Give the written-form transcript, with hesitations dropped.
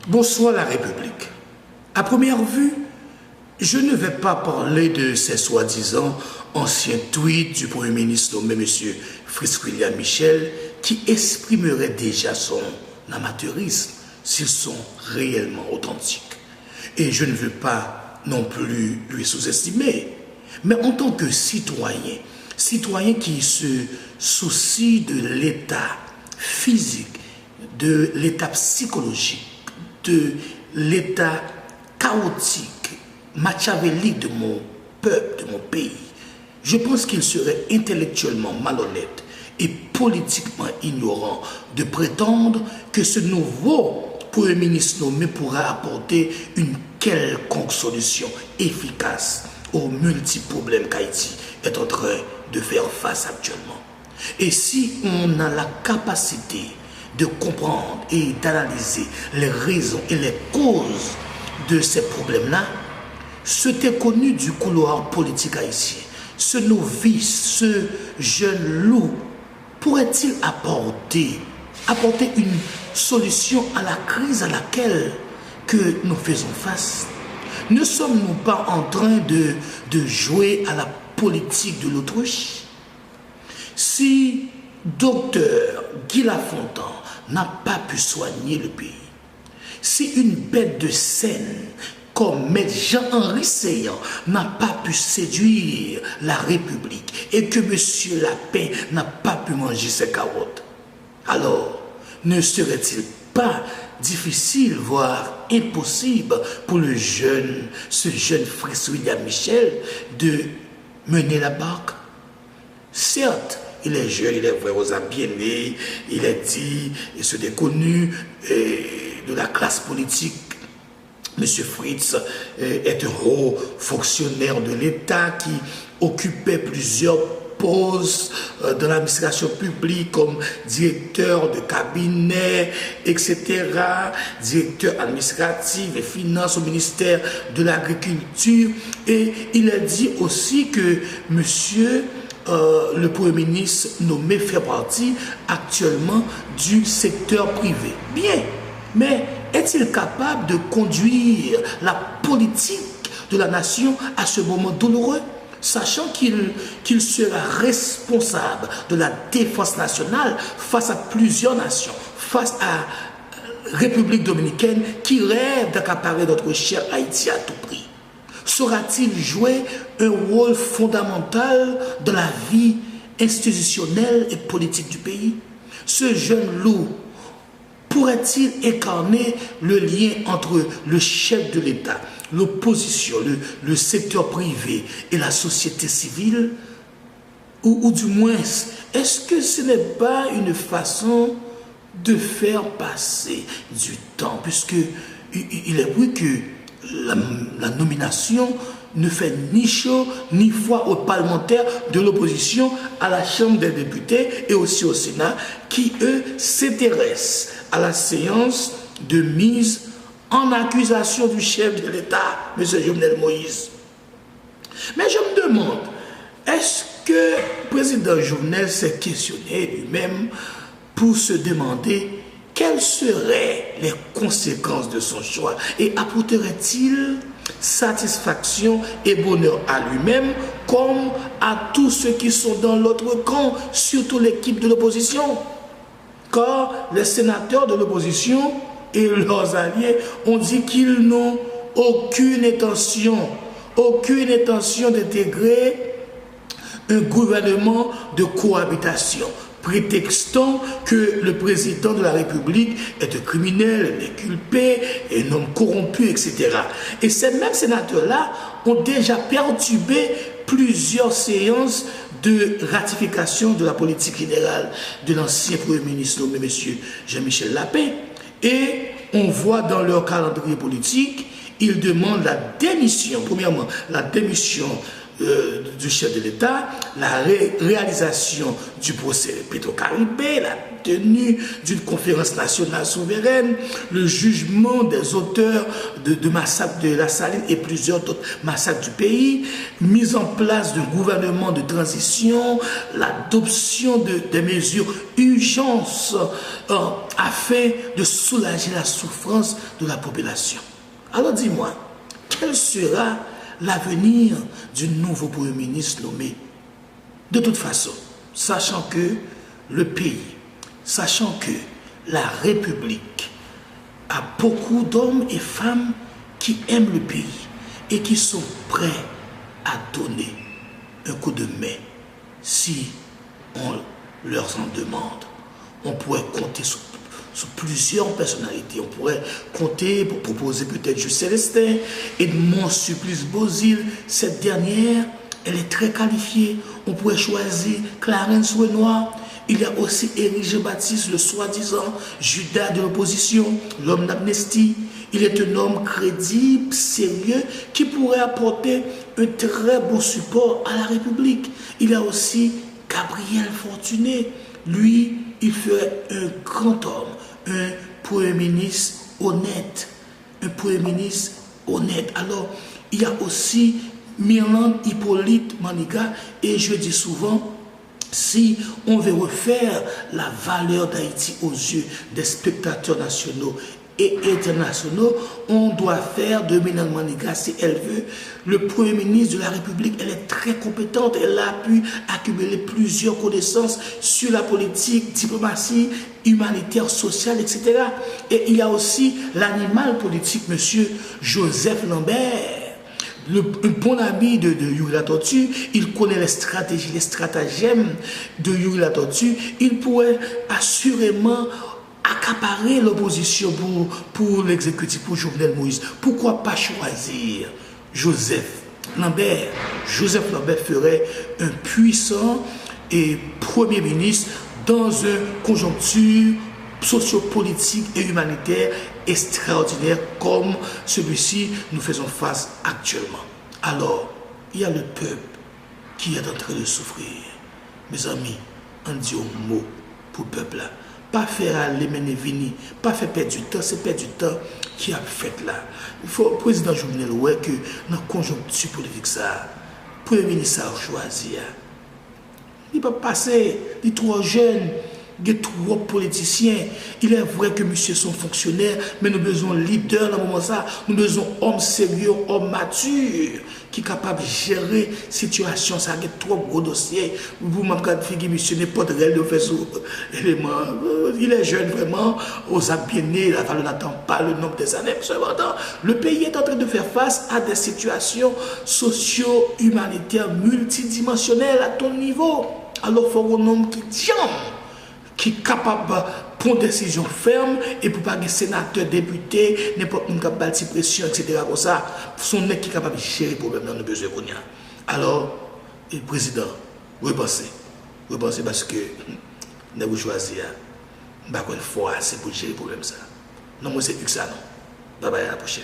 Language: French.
Bonsoir la République. À première vue, je ne vais pas parler de ces soi-disant anciens tweets du Premier ministre nommé M. Fritz-William Michel qui exprimeraient déjà son amateurisme s'ils sont réellement authentiques. Et je ne veux pas non plus lui sous-estimer, mais en tant que citoyen qui se soucie de l'état physique, de l'état psychologique, de l'état chaotique, machiavélique de mon peuple, de mon pays, je pense qu'il serait intellectuellement malhonnête et politiquement ignorant de prétendre que ce nouveau Premier ministre nommé pourra apporter une quelconque solution efficace aux multiples problèmes qu'Haïti est en train de faire face actuellement. Et si on a la capacité de comprendre et d'analyser les raisons et les causes de ces problèmes-là, cet inconnu du couloir politique haïtien, ce novice, ce jeune loup, pourrait-il apporter une solution à la crise à laquelle que nous faisons face? Ne sommes-nous pas en train de jouer à la politique de l'autruche? Si docteur Guy Lafontaine n'a pas pu soigner le pays, si une bête de scène comme Maître Jean-Henri Seillant n'a pas pu séduire la République et que M. Lapin n'a pas pu manger ses carottes, alors ne serait-il pas difficile, voire impossible pour ce jeune Fritz-William Michel de mener la barque? Certes, il est jeune, il est vrai aux bien né, il est dit, il se déconnu de la classe politique. M. Fritz est un haut fonctionnaire de l'État qui occupait plusieurs postes dans l'administration publique comme directeur de cabinet, etc., directeur administratif et finances au ministère de l'Agriculture. Et il a dit aussi que le Premier ministre nommé fait partie actuellement du secteur privé. Bien, mais est-il capable de conduire la politique de la nation à ce moment douloureux, sachant qu'il sera responsable de la défense nationale face à plusieurs nations, face à la République dominicaine qui rêve d'accaparer notre cher Haïti à tout prix? Saura-t-il jouer un rôle fondamental dans la vie institutionnelle et politique du pays? Ce jeune loup pourrait-il incarner le lien entre le chef de l'État, l'opposition, le secteur privé et la société civile? Ou du moins, est-ce que ce n'est pas une façon de faire passer du temps, puisque il est vrai que la nomination ne fait ni chaud ni froid aux parlementaires de l'opposition à la Chambre des députés et aussi au Sénat qui, eux, s'intéressent à la séance de mise en accusation du chef de l'État, M. Jovenel Moïse. Mais je me demande, est-ce que le président Jovenel s'est questionné lui-même pour se demander quelles seraient les conséquences de son choix et apporterait-il satisfaction et bonheur à lui-même comme à tous ceux qui sont dans l'autre camp, surtout l'équipe de l'opposition? Car les sénateurs de l'opposition et leurs alliés ont dit qu'ils n'ont aucune intention d'intégrer un gouvernement de cohabitation, prétextant que le président de la République est un criminel, un inculpé, un homme corrompu, etc. Et ces mêmes sénateurs-là ont déjà perturbé plusieurs séances de ratification de la politique générale de l'ancien Premier ministre nommé M. Jean-Michel Lapin. Et on voit dans leur calendrier politique, ils demandent la démission, premièrement, la démission du chef de l'État, la réalisation du procès Petro-Caribé, la tenue d'une conférence nationale souveraine, le jugement des auteurs de massacres de la Saline et plusieurs autres massacres du pays, mise en place d'un gouvernement de transition, l'adoption des mesures urgence afin de soulager la souffrance de la population. Alors dis-moi, quel sera l'avenir du nouveau Premier ministre nommé? De toute façon, sachant que le pays, sachant que la République a beaucoup d'hommes et femmes qui aiment le pays et qui sont prêts à donner un coup de main si on leur en demande. On pourrait compter sur plusieurs personnalités. On pourrait compter pour proposer peut-être Jules Célestin, Edmond Supplice Bozil. Cette dernière, elle est très qualifiée. On pourrait choisir Clarence Renoir. Il y a aussi Éric Jean-Baptiste, le soi-disant Judas de l'opposition, l'homme d'amnistie. Il est un homme crédible, sérieux, qui pourrait apporter un très beau support à la République. Il y a aussi Gabriel Fortuné. Lui, il ferait un grand homme, un Premier ministre honnête. Un Premier ministre honnête. Alors, il y a aussi Mirland Hippolyte Maniga, et je dis souvent, si on veut refaire la valeur d'Haïti aux yeux des spectateurs nationaux et internationaux, on doit faire de Mirland Maniga, si elle veut, le Premier ministre de la République. Elle est très compétente, elle a pu accumuler plusieurs connaissances sur la politique, diplomatie, humanitaire, sociale, etc. Et il y a aussi l'animal politique, monsieur Joseph Lambert. Un bon ami de Yuri La Tortue, il connaît les stratégies, les stratagèmes de Yuri La Tortue. Il pourrait assurément accaparer l'opposition pour l'exécutif, pour Jovenel Moïse. Pourquoi pas choisir Joseph Lambert? Joseph Lambert ferait un puissant et Premier ministre dans une conjoncture sociopolitique et humanitaire extraordinaire comme celui-ci nous faisons face actuellement. Alors, il y a le peuple qui est en train de souffrir. Mes amis, on dit un mot pour le peuple là. Pas faire aller mener venir, pas faire perdre du temps, c'est perdre du temps qui a fait là. Il faut le président Jovenel ouais que dans la conjoncture politique ça, le Premier ministre a choisi. Il peut passer, il est trop jeune. Il y a trop politiciens. Il est vrai que monsieur sont fonctionnaires, mais nous avons besoin de leaders dans le moment ça. Nous avons besoin d'hommes sérieux, hommes matures, qui sont capables de gérer la situation. Ça a trop gros dossiers. Vous m'avez dit, monsieur n'est pas de réel, il est jeune vraiment, aux bien nés, la valeur n'attend pas le nombre des années. Cependant, le pays est en train de faire face à des situations socio-humanitaires multidimensionnelles à ton niveau. Alors, il faut un homme qui est capable de prendre des décisions fermes et pour pas que sénateur, député, n'importe qui capable de pression, etc. Comme ça, son mec qui est capable de gérer les problèmes dans le besoin. Alors, le président, repensez parce que nous avons choisi, une fois, c'est pour gérer les problèmes. Non, moi c'est plus que ça, non. Bye bye, à la prochaine.